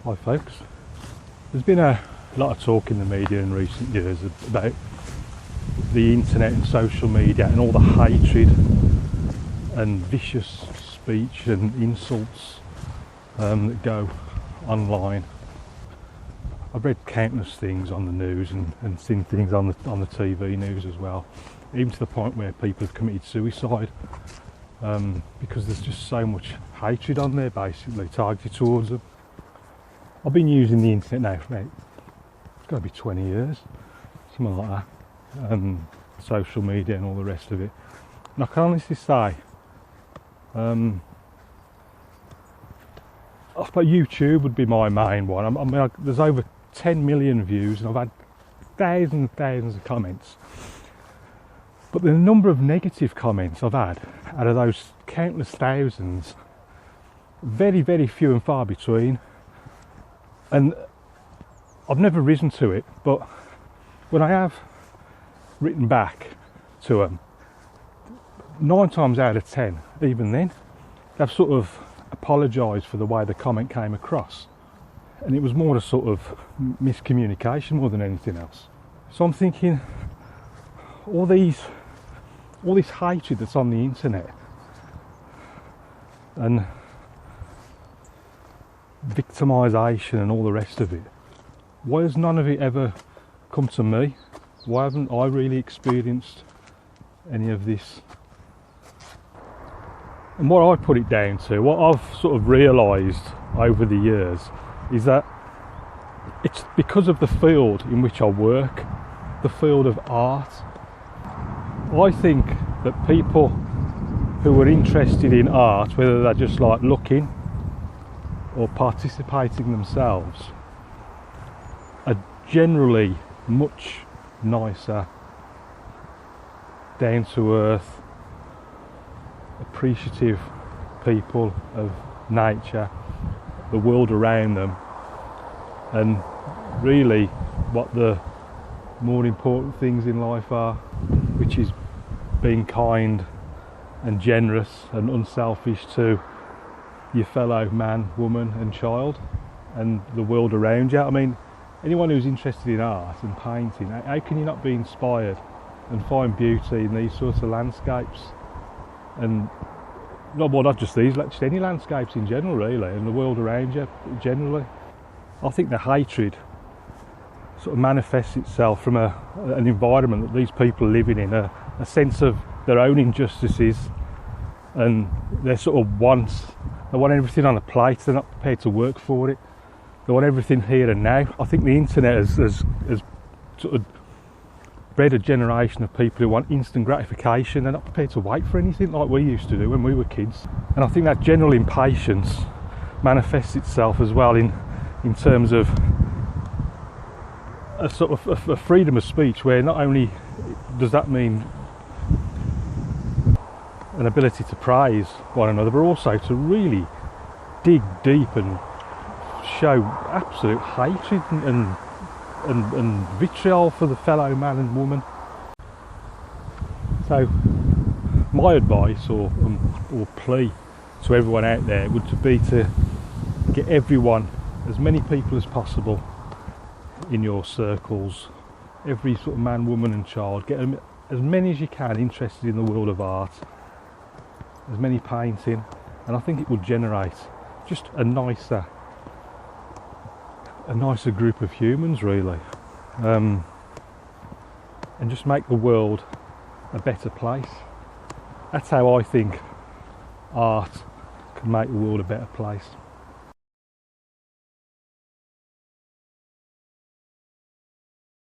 Hi folks. There's been a lot of talk in the media in recent years about the internet and social media and all the hatred and vicious speech and insults that go online. I've read countless things on the news and seen things on the TV news as well, even to the point where people have committed suicide because there's just so much hatred on there, basically targeted towards them. I've been using the internet now for about, it's got to be 20 years, something like that, social media and all the rest of it. And I can honestly say, I suppose YouTube would be my main one. I mean, there's over 10 million views and I've had thousands and thousands of comments. But the number of negative comments I've had out of those countless thousands, very, very few and far between. And I've never risen to it, but when I have written back to them, 9 times out of 10, even then, they've sort of apologised for the way the comment came across. And it was more a sort of miscommunication more than anything else. So I'm thinking, all this hatred that's on the internet and victimisation and all the rest of it, why has none of it ever come to me? Why haven't I really experienced any of this? And what I put it down to, what I've sort of realised over the years, is that it's because of the field in which I work, the field of art. I think that people who are interested in art, whether they're just like looking or participating themselves, are generally much nicer, down to earth, appreciative people of nature, the world around them, and really what the more important things in life are, which is being kind and generous and unselfish to your fellow man, woman and child and the world around you. I mean, anyone who's interested in art and painting, how can you not be inspired and find beauty in these sorts of landscapes? And not just these, just any landscapes in general really, and the world around you generally. I think the hatred sort of manifests itself from an environment that these people are living in, a sense of their own injustices and their sort of wants. They want everything on a plate, they're not prepared to work for it. They want everything here and now. I think the internet has sort of bred a generation of people who want instant gratification. They're not prepared to wait for anything like we used to do when we were kids. And I think that general impatience manifests itself as well in terms of a sort of a freedom of speech, where not only does that mean an ability to praise one another, but also to really dig deep and show absolute hatred and vitriol for the fellow man and woman. So my advice or plea to everyone out there would be to get everyone, as many people as possible in your circles, every sort of man, woman and child, get them, as many as you can, interested in the world of art, as many painting, and I think it will generate just a nicer group of humans really, and just make the world a better place. That's how I think art can make the world a better place.